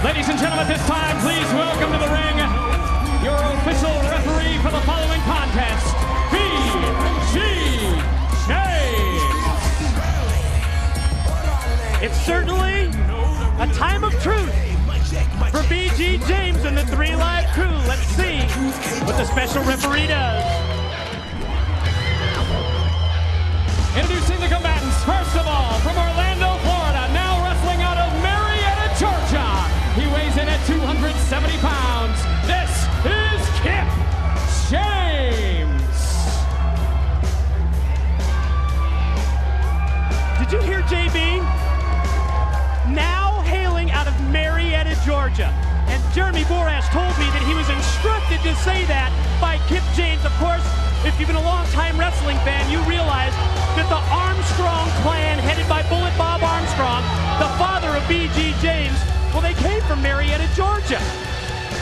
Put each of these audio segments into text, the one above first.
Ladies and gentlemen, at this time, please welcome to the ring your official referee for the following contest, B.G. James. It's certainly a time of truth for B.G. James and the 3 Live crew. Let's see what the special referee does. Introducing the combatants, first of all, from Orlando, Florida, now wrestling out of Marietta, Georgia. He weighs in at 270 pounds. This is Kip James. Did you hear JB? Now hailing out of Marietta, Georgia. And Jeremy Borash told me that he was instructed to say that by Kip James. Of course, if you've been a long-time wrestling fan, you realize that the Armstrong clan, headed by Bullet Bob Armstrong, the father of B.G. James, well, they came from Marietta, Georgia.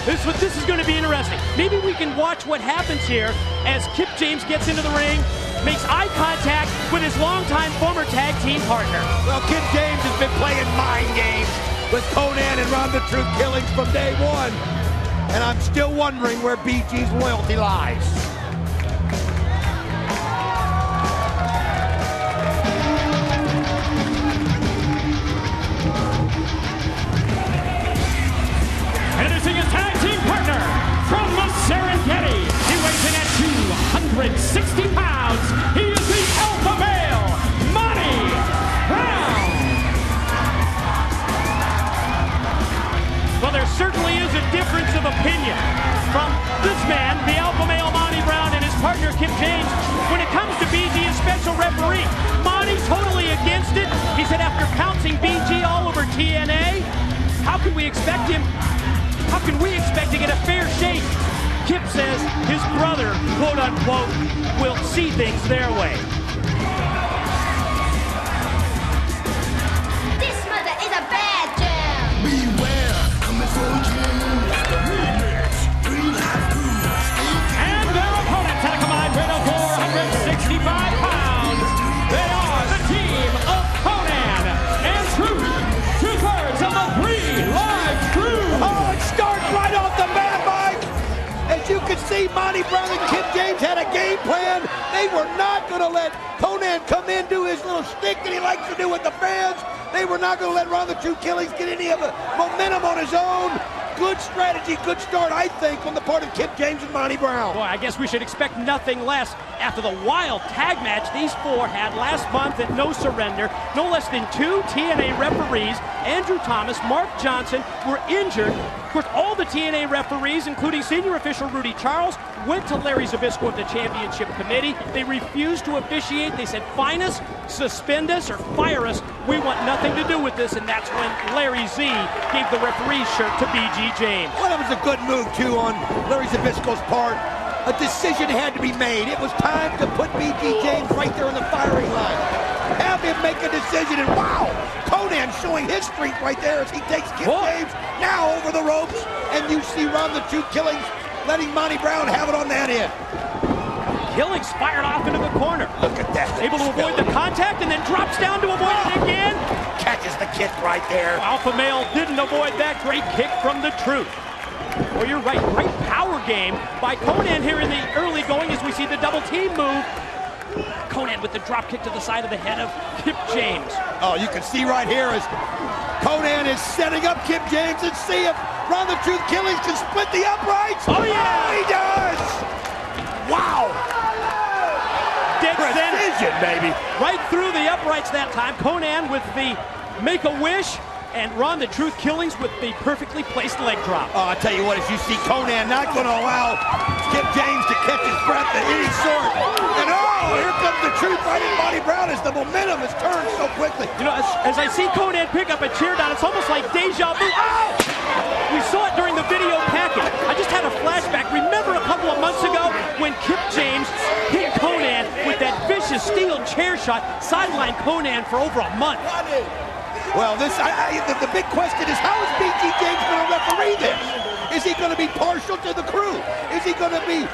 This is going to be interesting. Maybe we can watch what happens here as Kip James gets into the ring, makes eye contact with his longtime former tag team partner. Well, Kip James has been playing mind games with Konnan and Ron the Truth Killings from day one. And I'm still wondering where BG's loyalty lies. Introducing his tag team partner from the Serengeti. He weighs in at 260 pounds. He is the alpha male, Monty Brown. Well, there certainly is a difference of opinion from this man, the alpha male Monty Brown, and his partner Kip James. When it comes to BG as special referee, Monty totally against it. He said after pouncing BG all over TNA, how can we expect him to get a fair shake? Kip says his brother, quote unquote, will see things their way. This mother is a bad jam. Beware, coming for you. The remix, 3 Live Crews. And their opponents at a combined weight of 465 pounds. They are the team of Konnan and Truth, 2/3 of the 3 Live Crew. Oh, it starts right off the bat, Mike. As you can see, Monty Brown and Kip James had a game plan. They were not going to let Konnan come in, do his little stick that he likes to do with the fans. They were not going to let Ron the Truth Killings get any of the momentum on his own. Good strategy, good start, I think, on the part of Kip James and Monty Brown. Boy, I guess we should expect nothing less after the wild tag match these 4 had last month at No Surrender. No less than 2 TNA referees, Andrew Thomas, Mark Johnson, were injured. Of course, all the TNA referees, including senior official Rudy Charles, went to Larry Zbyszko of the championship committee. They refused to officiate. They said, fine us, suspend us, or fire us. We want nothing to do with this. And that's when Larry Z gave the referee's shirt to B.G. James. Well, that was a good move, too, on Larry Zbyszko's part. A decision had to be made. It was time to put B.G. James right there in the firing line. Have him make a decision, and wow, Konnan showing his strength right there as he takes Kip James now over the ropes, and you see Ron the Truth Killings letting Monty Brown have it on that end. Killings fired off into the corner. Look at that. Able to avoid the contact and then drops down to avoid it again. Catches the kick right there. Alpha male didn't avoid that. Great kick from the Truth. Well, you're right. Great power game by Konnan here in the early going as we see the double team move. Konnan with the drop kick to the side of the head of Kip James. Oh, you can see right here as Konnan is setting up Kip James, and see if Ron the Truth Killings can split the uprights. Oh, yeah! Oh, he does! Wow! Dead center. Precision, baby. Right through the uprights that time. Konnan with the Make-A-Wish, and Ron the Truth Killings with the perfectly placed leg drop. Oh, I'll tell you what, as you see Konnan not going to allow Kip James to catch his breath of any sort. And oh, here comes the Truth right in Monty Brown as the momentum has turned so quickly. You know, as I see Konnan pick up a chair down, it's almost like deja vu. Oh! We saw it during the video package. I just had a flashback. Remember a couple of months ago when Kip James hit Konnan with that vicious steel chair shot, sidelined Konnan for over a month. Well, the big question is, how is B.G. James going to referee this? Is he going to be partial to the crew? Is he going to be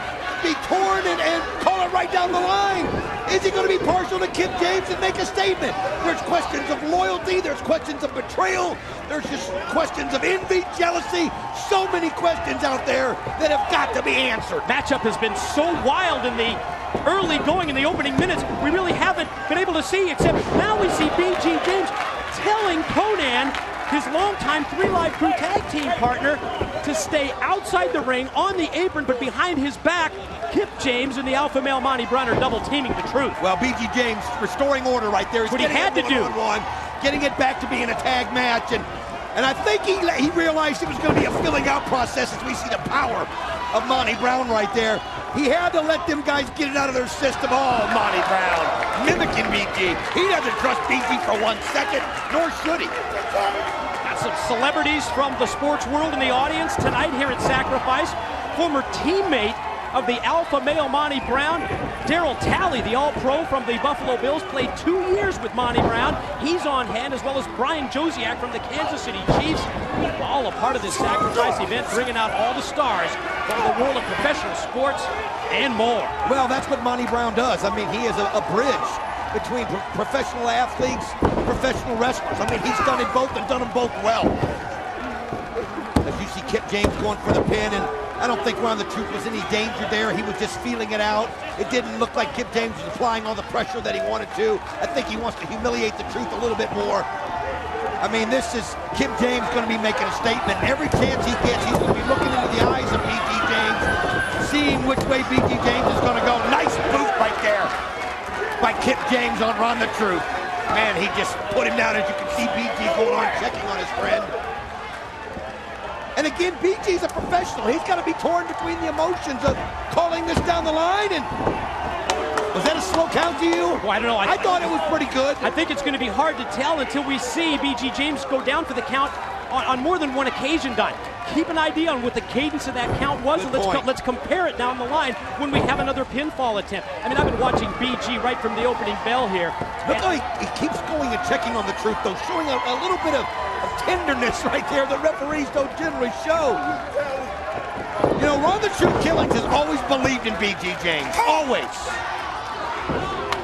be torn and call it right down the line? Is he going to be partial to Kip James and make a statement? There's questions of loyalty, there's questions of betrayal, there's just questions of envy, jealousy, so many questions out there that have got to be answered. Matchup has been so wild in the early going in the opening minutes, we really haven't been able to see, except now we see BG James telling Konnan, his longtime 3 Live Crew tag team partner, to stay outside the ring on the apron, but behind his back, Kip James and the alpha male Monty Brown are double teaming the Truth. Well, BG James restoring order right there. He's what he had to do. Getting it back to being a tag match, and I think he realized it was going to be a filling out process as we see the power of Monty Brown right there. He had to let them guys get it out of their system. Oh, Monty Brown mimicking BG. He doesn't trust BG for 1 second, nor should he. Got some celebrities from the sports world in the audience tonight here at Sacrifice. Former teammate of the alpha male Monty Brown, Darryl Talley, the all-pro from the Buffalo Bills, played 2 years with Monty Brown. He's on hand, as well as Brian Josiak from the Kansas City Chiefs. All a part of this Sacrifice event, bringing out all the stars from the world of professional sports and more. Well, that's what Monty Brown does. I mean, he is a bridge between professional athletes, professional wrestlers. I mean, he's done it both and done them both well. As you see Kip James going for the pin, and I don't think Ron the Truth was any danger there. He was just feeling it out. It didn't look like Kip James was applying all the pressure that he wanted to. I think he wants to humiliate the Truth a little bit more. I mean, this is Kip James going to be making a statement. Every chance he gets, he's going to be looking into the eyes of BG James, seeing which way BG James is going to go. Nice boot right there by Kip James on Ron the Truth. Man, he just put him down. As you can see, BG going on, checking on his friend. And again, BG's a professional. He's got to be torn between the emotions of calling this down the line. And was that a slow count to you? Well, I don't know. I thought it was pretty good. I think it's going to be hard to tell until we see BG James go down for the count on more than one occasion, Don. Keep an idea on what the cadence of that count was, and let's compare it down the line when we have another pinfall attempt. I mean, I've been watching BG right from the opening bell here. Look how he keeps going and checking on the Truth, though, showing a little bit of tenderness right there the referees don't generally show. You know, Ron the Truth Killings has always believed in BG James. Always.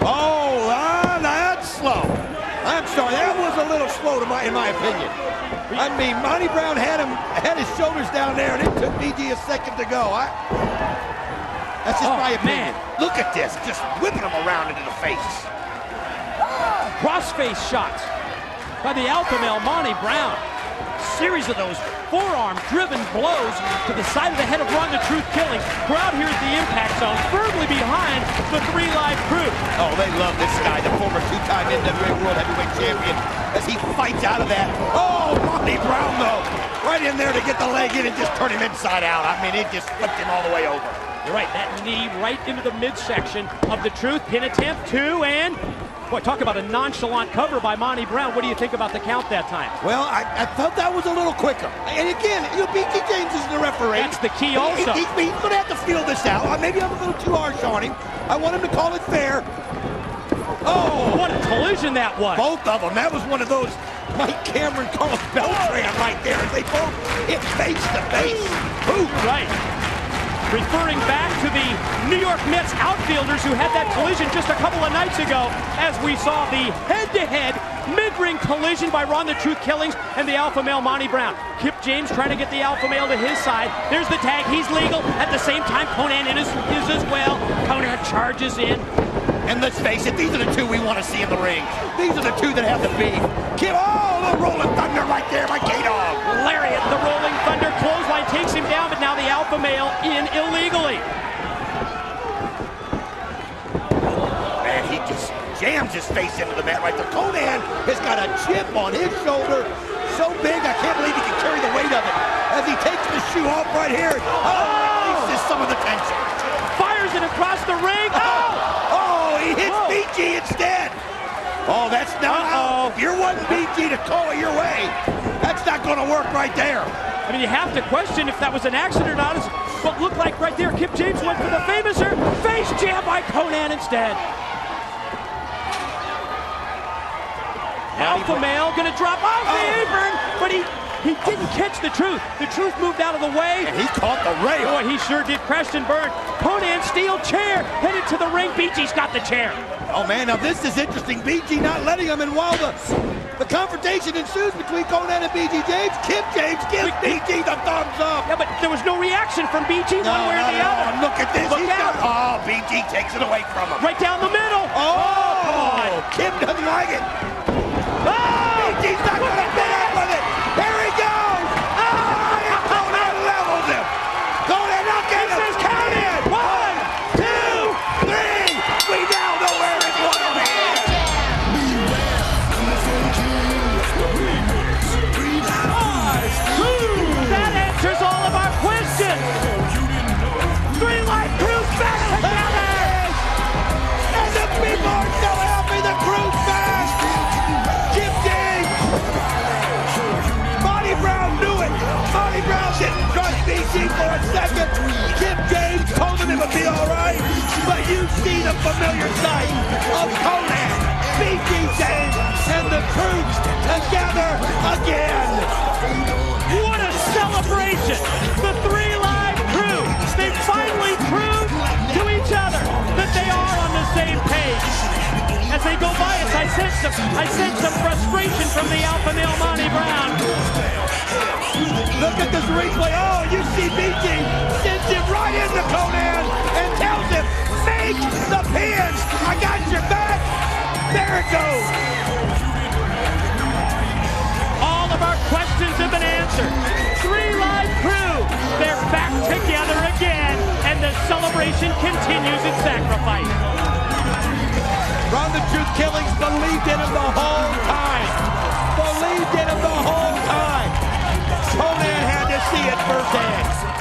Oh, that's slow. I'm sorry, that was a little slow in my opinion. I mean, Monty Brown had his shoulders down there, and it took BG a second to go. That's just my opinion. Man. Look at this, just whipping him around into the face. Crossface shots by the alpha male Monty Brown. Series of those forearm-driven blows to the side of the head of Ron the Truth Killings. Crowd here at the Impact Zone, firmly behind the 3 Live Crew. Oh, they love this guy, the former 2-time NWA World Heavyweight Champion, as he fights out of that. Oh, Monty Brown, though, right in there to get the leg in and just turn him inside out. I mean, it just flipped him all the way over. You're right, that knee right into the midsection of the Truth. Pin attempt, 2, and boy, talk about a nonchalant cover by Monty Brown. What do you think about the count that time? Well, I thought that was a little quicker. And again, BG James is the referee. That's the key also. He's going to have to feel this out. Maybe I'm a little too harsh on him. I want him to call it fair. Oh, what a collision that was. Both of them. That was one of those Mike Cameron, Carlos Beltran right there. They both hit face to face. Boom. Right. Referring back to the New York Mets outfielders who had that collision just a couple of nights ago, as we saw the head-to-head mid-ring collision by Ron the Truth Killings and the alpha male Monty Brown. Kip James trying to get the alpha male to his side. There's the tag. He's legal. At the same time, Konnan is as well. Konnan charges in. And let's face it, these are the two we want to see in the ring. These are the two that have the beef. The Rolling Thunder right there by K-Dog. Lariat, the Rolling Thunder clothesline takes him down, but now the alpha male in illegally. Man, he just jams his face into the mat right there. Konnan has got a chip on his shoulder so big, I can't believe he can carry the weight of it. As he takes the shoe off right here, releases some of the tension. Fires it across the ring. He hits BG instead. Oh, that's not. If you're wanting BG to call it your way, that's not going to work right there. I mean, you have to question if that was an accident or not. What looked like right there, Kip James went for the famouser face jam by Konnan instead. Alpha male gonna drop off the apron, but he didn't catch the truth. The truth moved out of the way. And he caught the rail. Boy, he sure did. Crashed and burned. Konnan steel chair headed to the ring. BG's got the chair. Oh man, now this is interesting. BG not letting him, and while the confrontation ensues between Konnan and BG James, Kip James gives BG the thumbs up. Yeah, but there was no reaction from BG one way or the other. Look at this. Look out. Oh, BG takes it away from him. Right down the middle. Oh, come on. Kip doesn't like it. Oh! BG's not going to put up with it. Here he goes. Oh, and Konnan levels him. Konnan not getting him. Count in. 1, 2, 3. We now know where it's going to be. That answers all of our questions. 3 Live Crew's back together. And the people are so happy. The crew's back. Kip James. Monty Brown knew it. Monty Brown didn't trust BG for a second. Kip James told him it would be all right. But you see the familiar sight of Konnan, BG James, and the troops together again. What a celebration! The 3 Live Crew, they finally proved to each other that they are on the same page. As they go by us, I sense some frustration from the alpha male Monty Brown. Look at this replay. Oh, you see BG sends him right into Konnan and tells him, make the pin. I got your back. There it goes. All of our questions have been answered. 3 Live Crew, they're back together again, and the celebration continues at Sacrifice. Ron the Truth Killings believed in him the whole time. Believed in him the whole time. Konnan had to see it firsthand.